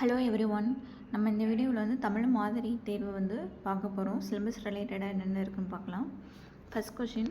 Hello everyone. நம்ம இந்த வீடியோவில் வந்து தமிழ் மாதிரி தேர்வு வந்து பார்க்க போகிறோம். சிலபஸ் ரிலேட்டடாக என்னென்ன இருக்குன்னு பார்க்கலாம். ஃபர்ஸ்ட் கொஷின்,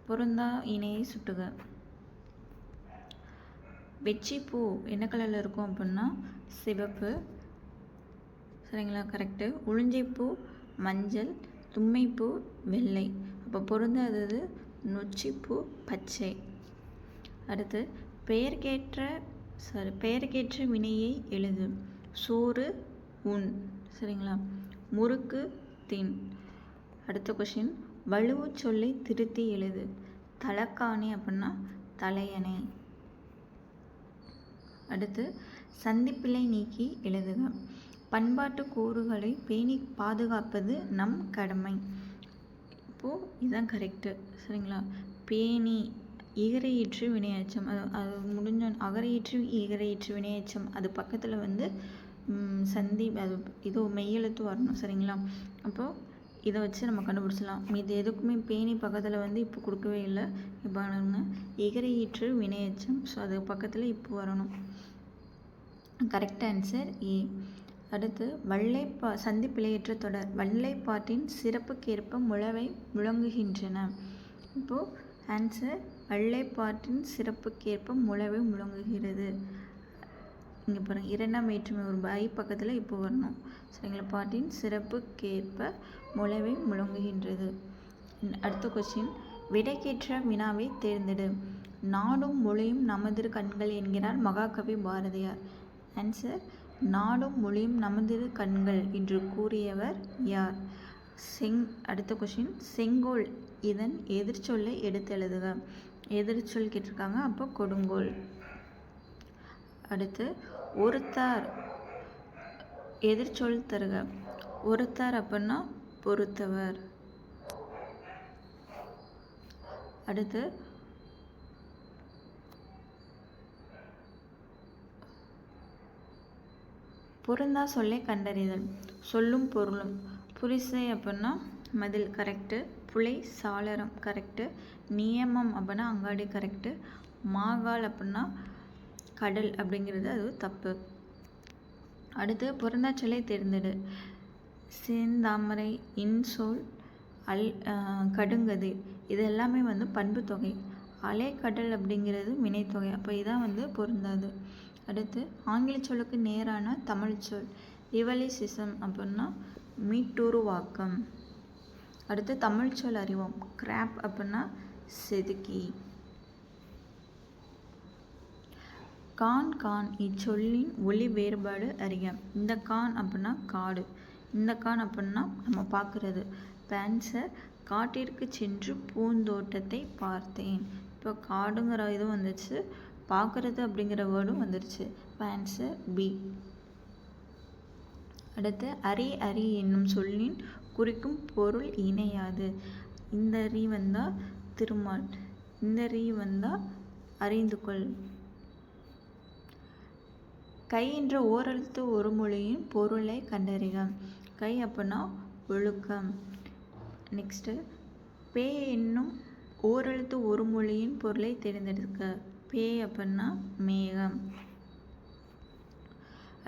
பொருந்தா இணையை சுட்டுக. வெச்சிப்பூ என்ன கலரில் இருக்கும் அப்படின்னா சிவப்பு. சரிங்களா, கரெக்டு. உளுஞ்சைப்பூ மஞ்சள், தும்மைப்பூ வெள்ளை. அப்போ பொருந்தாதது நொச்சிப்பூ பச்சை. அடுத்து பெயருக்கேற்ற வினையை எழுது. சோறு உண். சரிங்களா, முறுக்கு தின். அடுத்த கொஷின், வலுவு சொல்லை திருத்தி எழுது. தலக்காணி அப்படின்னா தலையணை. அடுத்து சந்திப்பிழை நீக்கி எழுதுக. பண்பாட்டு கூறுகளை பேணி பாதுகாப்பது நம் கடமை. இப்போது இதுதான் கரெக்டு. சரிங்களா, பேணி ஈகரையீற்று வினையச்சம், அது முடிஞ்ச அகரையீற்று ஈகரையீற்று வினையச்சம், அது பக்கத்தில் வந்து அது இது மெய்யெழுத்து வரணும். சரிங்களா, அப்போது இதை வச்சு நம்ம கண்டுபிடிச்சலாம். இது எதுக்குமே பேணி பக்கத்தில் வந்து இப்போ கொடுக்கவே இல்லை. இப்போ ஈகரையீற்று வினையச்சம், ஸோ அது பக்கத்தில் இப்போ வரணும். Correct answer A. அடுத்து சந்திப்பிழையற்ற தொடர். வல்லைப்பாட்டின் சிறப்புக்கேற்ப முழவை முழங்குகின்றன. இப்போது ஆன்சர் வல்லைப்பாட்டின் சிறப்புக்கேற்ப முழவை முழங்குகிறது. இங்கே பாருங்கள், இரண்டாம் வேற்றுமை ஒரு ஐ பக்கத்தில் இப்போ வரணும். சரிங்களா, பாட்டின் சிறப்புக்கேற்ப முழவை முழங்குகின்றது. அடுத்த கொஸ்டின், விடைக்கேற்ற வினாவை தேர்ந்தெடு. நாடும் மொழியும் நமதிரு கண்கள் என்கிறார் மகாகவி பாரதியார். ஆன்சர் நாடும் மொழியும் நமதிரு கண்கள் என்று கூறியவர் யார்? அடுத்த கொஷின், செங்கோல் இதன் எதிர்ச்சொல்லை எடுத்து எழுதுக. எதிர்ச்சொல் கேட்டிருக்காங்க, அப்போ கொடுங்கோல். அடுத்து ஒருத்தார் எதிர்ச்சொல் தருக. ஒருத்தார் அப்படின்னா பொறுத்தவர். அடுத்து பொருந்தா சொல்லை கண்டறிதல். சொல்லும் பொருளும். புரிசை அப்படின்னா மதில், கரெக்டு. புலை சாளரம், கரெக்டு. நியமம் அப்படின்னா அங்காடி, கரெக்டு. மாகால் அப்படின்னா கடல் அப்படிங்கிறது அது தப்பு. அடுத்து பொருந்தா சொல்லை தேர்ந்தெடு. செந்தாமரை, இன்சொல், கடுங்கதிர், இது எல்லாமே வந்து பண்பு தொகை. அலைக்கடல் அப்படிங்கிறது வினைத்தொகை, அப்போ இதான் வந்து பொருந்தாது. அடுத்து ஆங்கில சொல்லுக்கு நேரான தமிழ் சொல். ரிவலிசிசம் அப்படின்னா மீட்டுருவாக்கம். அடுத்து தமிழ் சொல் அறிவோம். கிராப் அப்படின்னா செதுக்கி. கான் இச்சொல்லின் ஒலி வேறுபாடு அறிக. இந்த கான் அப்படின்னா காடு, இந்த கான் அப்படின்னா நம்ம பார்க்குறது. ஆன்சர் காட்டிற்கு சென்று பூந்தோட்டத்தை பார்த்தேன். இப்போ காடுங்கிற இதுவும் வந்துச்சு, பார்க்குறது அப்படிங்கிற வேர்டும் வந்துருச்சு. இப்போ ஆன்சர் பி. அடுத்து அரி என்னும் சொல்லின் குறிக்கும் பொருள் இணையாது. இந்த ரீ வந்தால் திருமால், இந்த ரீ வந்தால் அறிந்து கொள். கை என்ற ஓரெழுத்து ஒரு மொழியின் பொருளை கண்டறிக. கை அப்படின்னா ஒழுக்கம். நெக்ஸ்ட்டு பே என்னும் ஓரெழுத்து ஒரு மொழியின் பொருளை தேர்ந்தெடுக்க. பே அப்படின்னா மேகம்.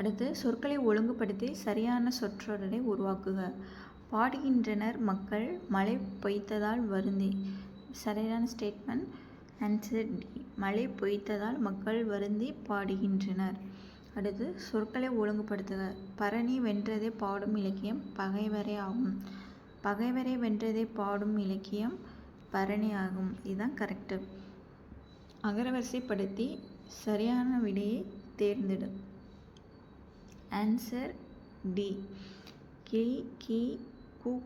அடுத்து சொற்களை ஒழுங்குபடுத்தி சரியான சொற்றொடரை உருவாக்குக. பாடுகின்றனர் மக்கள் மழை பொய்த்ததால் வருந்தி. சரியான ஸ்டேட்மெண்ட். Answer D. மழை பொய்த்ததால் மக்கள் வருந்தி பாடுகின்றனர். அடுத்து சொற்களை ஒழுங்குபடுத்துக. பரணி வென்றதை பாடும் இலக்கியம் பகைவரே ஆகும். பகைவரை வென்றதை பாடும் இலக்கியம் பரணி ஆகும். இதுதான் கரெக்டு. அகரவரிசைப்படுத்தி சரியான விடையை தேர்ந்தெடு. Answer D. கி, கி,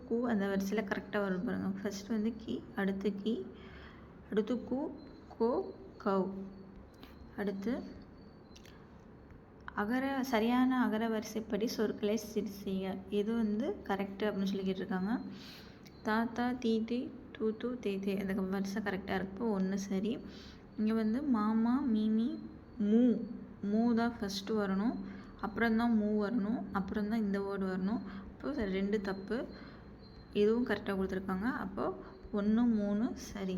கூ அந்த வரிசையில் கரெக்டாக வரும் பாருங்கள். ஃபர்ஸ்ட் வந்து கி, அடுத்து கி, அடுத்து கூ, கோ, கவ். அடுத்து சரியான அகர வரிசைப்படி சொற்களை சரி செய்ய. இது வந்து கரெக்டு அப்படின்னு சொல்லி கேட்டிருக்காங்க. தாத்தா, தீதி, தூ, தேதே, அந்த வரிசை கரெக்டாக இருப்போ ஒன்று சரி. இங்கே வந்து மாமா, மீமி, மூ தான் ஃபஸ்ட்டு வரணும், அப்புறம்தான் மூ வரணும், அப்புறம்தான் இந்த வேர்டு வரணும். அப்போது 2 தப்பு. இதுவும் கரெக்டாக கொடுத்துருக்காங்க. அப்போது 1, 3 சரி.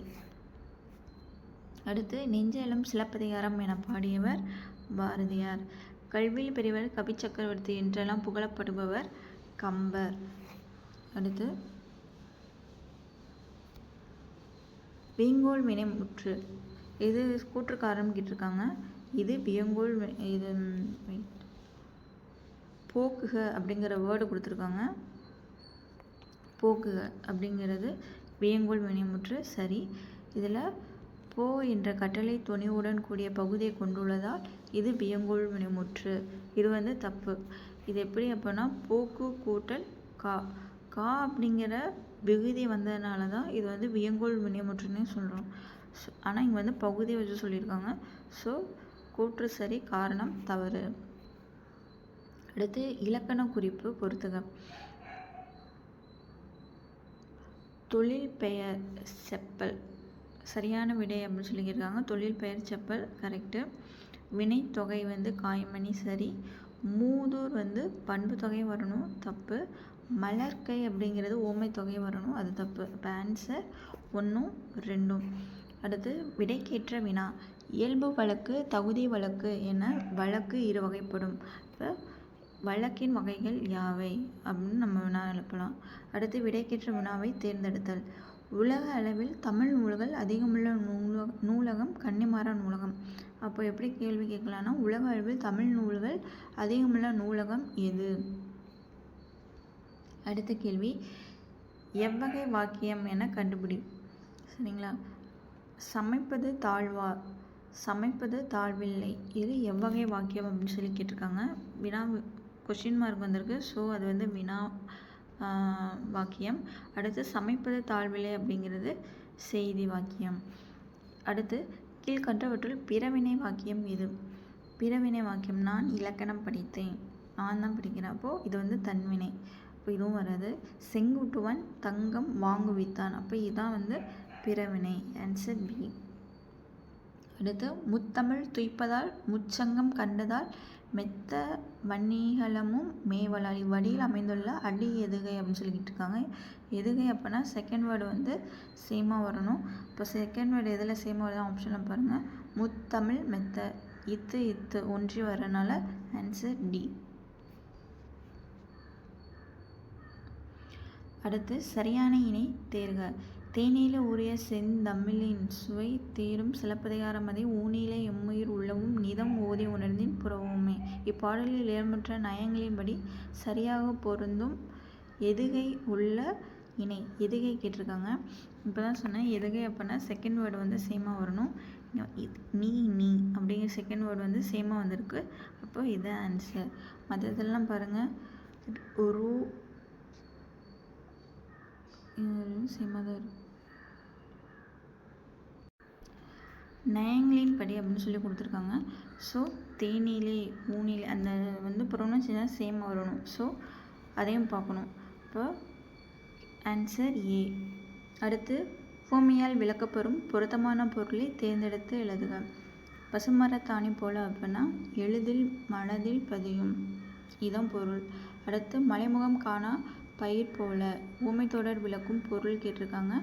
அடுத்து நெஞ்செழும் சிலப்பதிகாரம் என பாடியவர் பாரதியார். கல்வியில் பெரியவர் கவி சக்கரவர்த்தி என்றெல்லாம் புகழப்படுபவர் கம்பர். அடுத்து வீங்கோல் வினைமுற்று, இது கூற்றுக்காரன் கேட்டிருக்காங்க. இது வியங்கோல், இது போக்குக அப்படிங்கிற வேர்டு கொடுத்துருக்காங்க. போக்குக அப்படிங்கிறது வியங்கோல் வினைமுற்று. சரி, இதில் போ என்ற கட்டளை துணிவுடன் கூடிய பகுதியை கொண்டுள்ளதால் இது வியங்கோல் வினைமுற்று. இது தப்பு. இது எப்படி அப்படின்னா போக்கு கூட்டல் கா, கா அப்படிங்கிற விகுதி வந்ததுனால தான் இது வியங்கோல் வினைமுற்றுன்னு சொல்கிறோம். ஆனால் இங்கே பகுதியை வச்சு சொல்லியிருக்காங்க. ஸோ கூற்று சரி, காரணம் தவறு. அடுத்து இலக்கண குறிப்பு பொறுத்துக. தொழில் பெயர் செப்பல், சரியான விடை அப்படின்னு சொல்லியிருக்காங்க. தொழில் பெயர் செப்பல் கரெக்டு. வினை தொகை காய்மணி சரி. மூதூர் பண்பு தொகை வரணும், தப்பு. மலர்க்கை அப்படிங்கிறது ஓமை தொகை வரணும், அது தப்பு. இப்போ ஆன்சர் 1, 2. அடுத்து விடைக்கேற்ற வினா. இயல்பு வழக்கு, தகுதி வழக்கு என வழக்கு 2 வகைப்படும். இப்போ வழக்கின் வகைகள் யாவை அப்படின்னு நம்ம வினா எழுப்பலாம். அடுத்து விடைக்கேற்ற வினாவை தேர்ந்தெடுத்தல். உலக அளவில் தமிழ் நூல்கள் அதிகமுள்ள நூலகம் கன்னிமாரா நூலகம். அப்போ எப்படி கேள்வி கேட்கலான்னா, உலக அளவில் தமிழ் நூல்கள் அதிகமுள்ள நூலகம் எது? அடுத்த கேள்வி, எவ்வகை வாக்கியம் என கண்டுபிடி. சரிங்களா? சமைப்பது தாழ்வா, சமைப்பது தாழ்வில்லை, இது எவ்வகை வாக்கியம் அப்படின்னு சொல்லி கேட்டிருக்காங்க. வினா கொஷின் மார்க் வந்திருக்கு. ஸோ அது வினா வாக்கியம். அடுத்து சமைப்பது தாழ்வில்லை அப்படிங்கிறது செய்தி வாக்கியம். அடுத்து கீழ்கண்டவற்றுள் பிறவினை வாக்கியம் எது? பிறவினை வாக்கியம், நான் இலக்கணம் படித்தேன், நான் தான் படிக்கிறேன். அப்போது இது தன்வினை. அப்போ இதுவும் வராது. செங்குட்டுவன் தங்கம் வாங்குவித்தான், அப்போ இதுதான் பிறவினை. Answer B. அடுத்து முத்தமிழ் துய்ப்பதால் முச்சங்கம் கண்டதால் மெத்த வன்னிகளமும் மேவலால் இவ்வடியில் அமைந்துள்ள அடி எதுகை அப்படின்னு சொல்லிக்கிட்டு இருக்காங்க. எதுகை அப்படின்னா செகண்ட் வேர்டு சேமாக வரணும். இப்போ செகண்ட் வேர்டு எதில் சேமாக வருது ஆப்ஷனில் பாருங்கள். முத்தமிழ் மெத்த, இத்து இத்து ஒன்றி வரனால ஆன்சர் டி. அடுத்து சரியான இணை தேர்க. தேனில ஊறிய செந்தமிழின் சுவை தேரும் சிலப்பதிகாரமதை ஊனில எம்முயிர் உள்ளவும் நிதம் ஓதி உணர்ந்தின் புறவுமே. இப்பாடலில் இடம்பெற்ற நயங்களின்படி சரியாக பொருந்தும் எதுகை உள்ள இணை. எதுகை கேட்டிருக்காங்க. இப்போ தான் சொன்னேன், எதுகை அப்படின்னா செகண்ட் வேர்டு சேமாக வரணும். நீ நீ அப்படிங்கிற செகண்ட் வேர்டு சேமாக வந்திருக்கு. அப்போ இது ஆன்சர். மற்றதெல்லாம் பாருங்கள், ஒரு சேமாக தான் இருக்கும். நயங்களின் படி அப்படின்னு சொல்லி கொடுத்துருக்காங்க. ஸோ தேனிலே ஊனிலே அந்த ப்ரொனன்சியேஷன் சேமாக வரணும். ஸோ அதையும் பார்க்கணும். இப்போ ஆன்சர் ஏ. அடுத்து பூமியால் விளக்கப்பெறும் பொருத்தமான பொருளை தேர்ந்தெடுத்து எழுதுக. பசுமரத்தாணி போல அப்படின்னா எளிதில் மனதில் பதியும், இதுதான் பொருள். அடுத்து மலைமுகம் காணா பயிர் போல, ஊமை தொடர் விளக்கும் பொருள் கேட்டிருக்காங்க.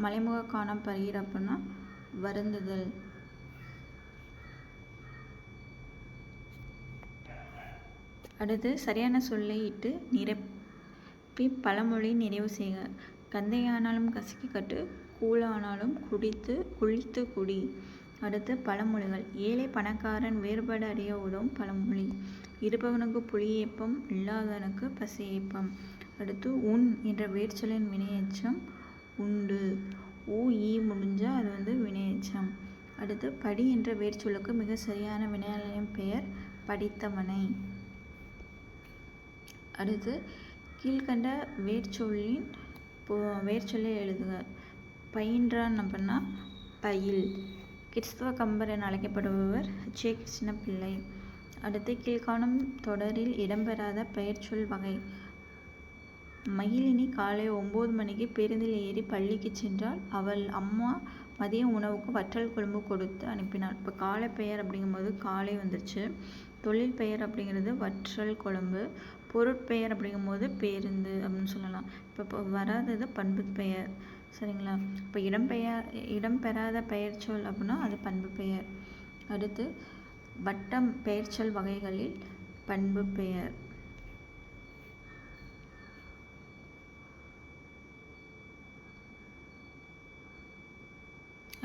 மலைமுக காணா பயிர் அப்படின்னா வருந்துதல். அடுத்து சரியான சொல்லை இட்டு நிரப்பி பழமொழி நிறைவு செய்க. கந்தையானாலும் கசக்கி கட்டு, கூழானாலும் குளித்து குடி. அடுத்து பழமொழிகள். ஏழை பணக்காரன் வேறுபாடு அறிய உதவும் பழமொழி. இருப்பவனுக்கு புளியேப்பம், இல்லாதவனுக்கு பசியேப்பம். அடுத்து உன் என்ற வேர்ச்சொல்லின் வினையெச்சம் உண்டு. ஊ ஈ முடிஞ்சால் அது வினையெச்சம். அடுத்து படி என்ற வேர்ச்சொல்லுக்கு மிக சரியான வினையாளரின் பெயர் படித்தவனை. அடுத்து கீழ்கண்ட வேர்ச்சொல்லை எழுதுக. பயின்றான் அப்படின்னா பயில். கிறிஸ்துவ கம்பர் என அழைக்கப்படுபவர் ஜே. கிருஷ்ணபிள்ளை. அடுத்து கீழ்காணும் தொடரில் இடம்பெறாத பெயர்ச்சொல் வகை. மகிழினி காலை 9 மணிக்கு பேருந்தில் ஏறி பள்ளிக்கு சென்றால் அவள் அம்மா மதிய உணவுக்கு வற்றல் குழம்பு கொடுத்து அனுப்பினாள். இப்போ காலை பெயர் அப்படிங்கும்போது காலை வந்துருச்சு. தொழில் பெயர் அப்படிங்கிறது வற்றல் குழம்பு. பொருட்பெயர் அப்படிங்கும்போது பேருந்து அப்படின்னு சொல்லலாம். இப்போ வராதது பண்பு பெயர். சரிங்களா? இப்போ இடம்பெறாத பெயர் சொல் அப்படின்னா அது பண்பு பெயர். அடுத்து வட்டம் பெயர்ச்சொல் வகைகளில் பண்பு பெயர்.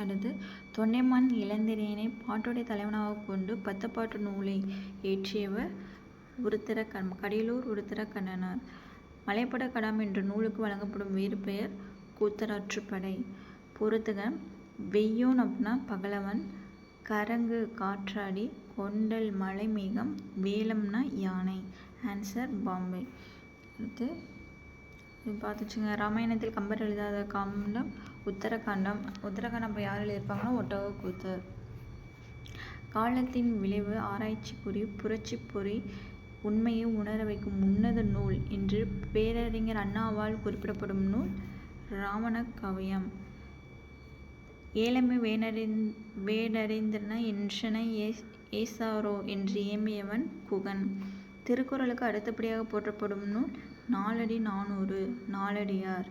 அடுத்து தொண்டைமான் இளந்திரையனை பாட்டுடை தலைவனாக கொண்டு 10 பாட்டு நூலை இயற்றியவர் கடியலூர் உருத்திர கண்ணனார். மலைப்பட கடாம் என்ற நூலுக்கு வழங்கப்படும் வேறு பெயர் கூத்தராற்றுப்படை. பொறுத்துக. வெய்யோன் அப்படின்னா பகலவன், கரங்கு காற்றாடி, கொண்டல் மலை மேகம், வேலம்னா யானை. ஆன்சர் பாம்பே. அடுத்து இது பார்த்துச்சுங்க. ராமாயணத்தில் கம்பர் எழுதாத காண்டம் உத்தரகாண்டம். உத்தரகாண்டம் இப்போ யார் எழுதியிருப்பாங்கன்னா ஒட்டக கூத்தர். காலத்தின் விளைவு ஆராய்ச்சிக்குறி புரட்சி பொறி உண்மையை உணர வைக்கும் உன்னத நூல் என்று பேரறிஞர் அண்ணாவால் குறிப்பிடப்படும் நூல் ராவண காவியம். ஏழமை வேடறிந்தன என்றன ஏசாரோ என்று ஏமியவன் குகன். திருக்குறளுக்கு அடுத்தபடியாக போற்றப்படும் நூல் நாலடி 400 நாலடியார்.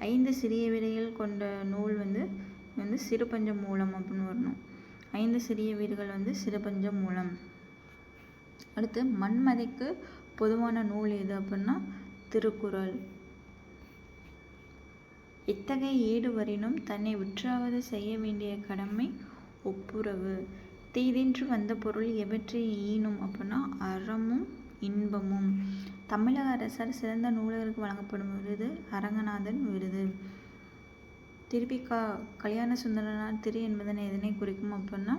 5 சிறிய வீடுகள் கொண்ட நூல் வந்து சிறுபஞ்ச மூலம் அப்படின்னு வரணும். 5 சிறிய வீடுகள் சிறுபஞ்ச மூலம். அடுத்து மண்மதைக்கு பொதுவான நூல் எது அப்படின்னா திருக்குறள். எத்தகைய ஏடு வரினும் தன்னை விற்றாவது செய்ய வேண்டிய கடமை ஒப்புரவு. தீதின்று வந்த பொருள் எவற்றை ஈனும் அப்படின்னா அறமும் இன்பமும். தமிழக அரசர் சிறந்த நூலகருக்கு வழங்கப்படும் விருது அரங்கநாதன் விருது. திருப்பி கல்யாண சுந்தரனார் திரு என்பதனை எதனை குறிக்கும் அப்படின்னா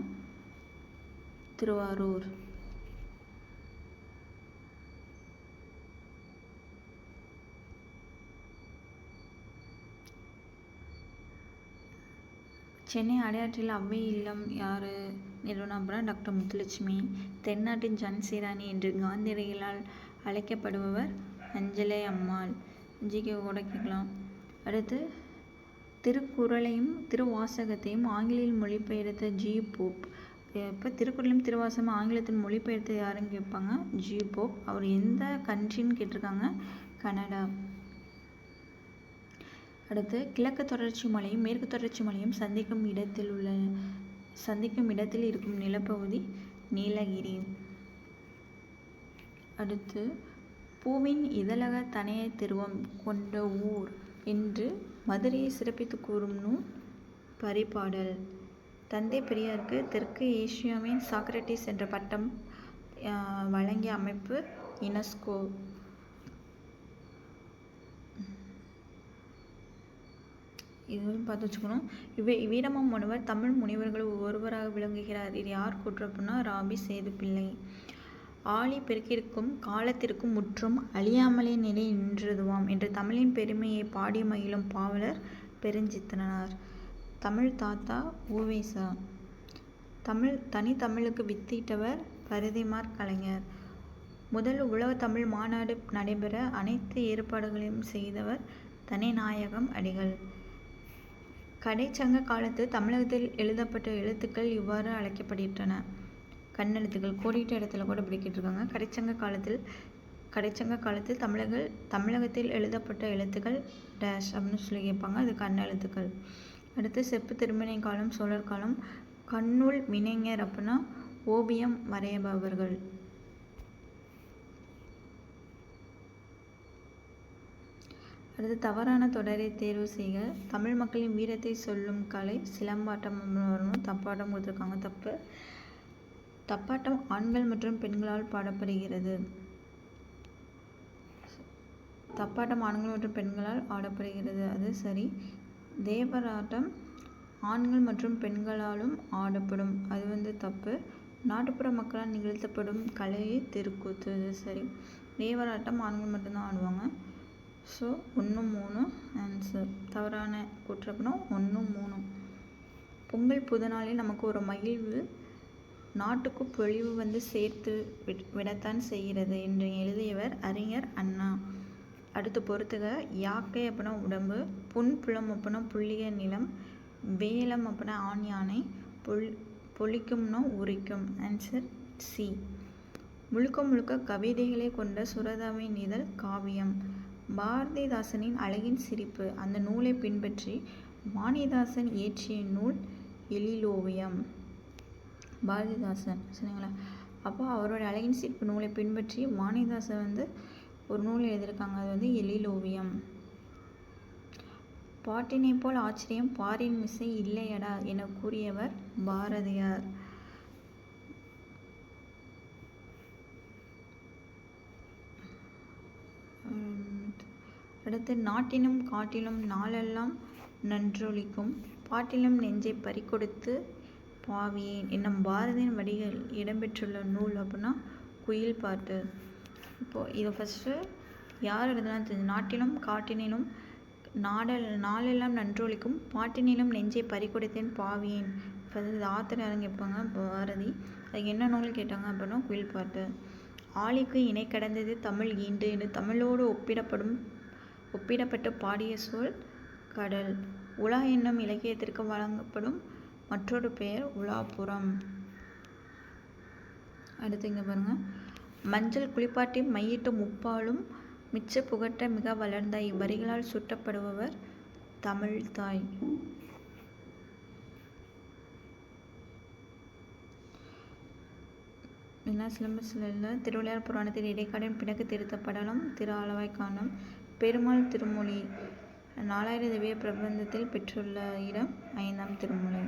திருவாரூர். சென்னை அடையாற்றில் அவ்வை இல்லம் யார் நிறுவனம் அப்படின்னா டாக்டர் முத்துலட்சுமி. தென்னாட்டின் ஜான்சிராணி என்று காந்தியடிகளால் அழைக்கப்படுபவர் அஞ்சலை அம்மாள். ஜிகே கூட கேட்கலாம். அடுத்து திருக்குறளையும் திருவாசகத்தையும் ஆங்கிலில் மொழிபெயர்த்த ஜி போப். இப்போ திருக்குறளையும் திருவாசகம் ஆங்கிலத்தில் மொழிபெயர்த்து யாருன்னு கேட்பாங்க ஜி போப். அவர் எந்த கண்ட்ரின்னு கேட்டிருக்காங்க கனடா. அடுத்து கிழக்கு தொடர்ச்சி மலையும் மேற்கு தொடர்ச்சி மலையும் சந்திக்கும் இடத்தில் இருக்கும் நிலப்பகுதி நீலகிரி. அடுத்து பூவின் இதழக தனைய திருவம் கொண்ட ஊர் என்று மதுரையை சிறப்பித்து கூறும் நூல் பரிபாடல். தந்தை பெரியாருக்கு தெற்கு ஏசியாவின் சாக்ரட்டிஸ் என்ற பட்டம் வழங்கிய அமைப்பு யுனெஸ்கோ. இது பார்த்து வச்சுக்கணும். வீரமா முனிவர் தமிழ் முனிவர்கள் ஒருவராக விளங்குகிறார். இது யார் கூற்று அப்படின்னா ராபி சேதுப்பிள்ளை. ஆழி பெருக்கிற்கும் காலத்திற்கும் முற்றும் அழியாமலே நிலை நின்றதுவாம் என்று தமிழின் பெருமையை பாடி மகிழும் பாவலர் பெருஞ்சித்திரனார். தமிழ் தாத்தா உவேசா. தனித்தமிழுக்கு வித்திட்டவர் பரிதிமாற் கலைஞர். முதல் உலக தமிழ் மாநாடு நடைபெற அனைத்து ஏற்பாடுகளையும் செய்தவர் தனிநாயகம் அடிகள். கடைச்சங்க காலத்து தமிழகத்தில் எழுதப்பட்ட எழுத்துக்கள் இவ்வாறு அழைக்கப்படுகின்றன. கண்ணெழுத்துக்கள் கோடிட்ட இடத்துல கூட பிடிக்கிட்டு கடைச்சங்க காலத்தில் தமிழகத்தில் எழுதப்பட்ட எழுத்துக்கள் டேஷ் அப்படின்னு சொல்லி கேட்பாங்க. அது கண்ணெழுத்துக்கள். அடுத்து செப்பு திருமணை காலம் சோழர் காலம். கண்ணூல் வினைஞர் அப்படின்னா ஓவியம் வரையபவர்கள். அடுத்து தவறான தொடரை தேர்வு செய்க. தமிழ் மக்களின் வீரத்தை சொல்லும் கலை சிலம்பாட்டம் வரணும். தப்பாட்டம் கொடுத்துருக்காங்க, தப்பு. தப்பாட்டம் ஆண்கள் மற்றும் பெண்களால் பாடப்படுகிறது. தப்பாட்டம் ஆண்கள் மற்றும் பெண்களால் ஆடப்படுகிறது, அது சரி. தேவராட்டம் ஆண்கள் மற்றும் பெண்களாலும் ஆடப்படும், அது தப்பு. நாட்டுப்புற மக்களால் நிகழ்த்தப்படும் கலையை தெருக்கூத்து, அது சரி. தேவராட்டம் ஆண்கள் மட்டும்தான் ஆடுவாங்க. So 1, 3 answer. தவறான கூற்றப்படும் 1, 3. பொங்கல் புதுநாளில் நமக்கு ஒரு மகிழ்வு நாட்டுக்கு பொழிவு சேர்த்து விடத்தான் செய்கிறது என்று எழுதியவர் அறிஞர் அண்ணா. அடுத்து பொறுத்துக. யாக்கை அப்படின்னா உடம்பு, புன்புலம் அப்படின்னா புள்ளிய நிலம், வேலம் அப்படின்னா ஆண் யானை, பொழிக்கும்னா உரிக்கும். Answer C. முழுக்க முழுக்க கவிதைகளை கொண்ட சுரதாவின் இதழ் காவியம். பாரதிதாசனின் அழகின் சிரிப்பு அந்த நூலை பின்பற்றி வாணிதாசன் இயற்றிய நூல் எழிலோவியம். பாரதிதாசன். சரிங்களா? அப்போ அவரோட அழகின் சிற்ப நூலை பின்பற்றி வாணிதாசன் வந்து ஒரு நூல் எழுதியிருக்காங்க. அது வந்து எழிலோவியம். பாட்டினை போல் ஆச்சரியம் பாரின் மிசை இல்லையடா என கூறியவர் பாரதியார். அடுத்து நாட்டினும் காட்டிலும் நாளெல்லாம் நன்றொலிக்கும் பாட்டிலும் நெஞ்சை பறிகொடுத்து பாவியேன் என்னும் பாரதியின் வரிகள் இடம்பெற்றுள்ள நூல் அப்படின்னா குயில் பாட்டு. இப்போது இதை ஃபஸ்ட்டு யார் எழுதுனா தெரிஞ்சு, நாட்டிலும் காட்டினிலும் நாளெல்லாம் நன்றொலிக்கும் பாட்டினிலும் நெஞ்சை பறிகொடுத்தேன் பாவியேன். ஃபஸ்ட்டு ஆத்தர் யாருன்னு கேட்பாங்க, பாரதி. அதுக்கு என்ன நூல் கேட்டாங்க அப்படின்னா குயில் பாட்டு. ஆழிக்கு இணை கடந்தது தமிழ் ஈண்டு என்று தமிழோடு ஒப்பிடப்பட்டு பாடிய சொல் கடல். உலா என்னும் இலக்கியத்திற்கு வழங்கப்படும் மற்றொரு பெயர் உலாப்புறம். அடுத்து இங்கே பாருங்க, மஞ்சள் குளிப்பாட்டி மையிட்டு முப்பாலும் மிச்ச புகட்ட மிக வளர்ந்த இவ்வரிகளால் சுட்டப்படுபவர் தமிழ் தாய். என்ன சிலம்பஸில் இல்லை. திருவிளையாடல் புராணத்தில் இடைக்காடன் பிணக்கு திருத்தப்படலும் திரு ஆலவாய் காணும். பெருமாள் திருமொழி 4000 திவ்ய பிரபந்தத்தில் பெற்றுள்ள இடம் 5ஆம் திருமுறை.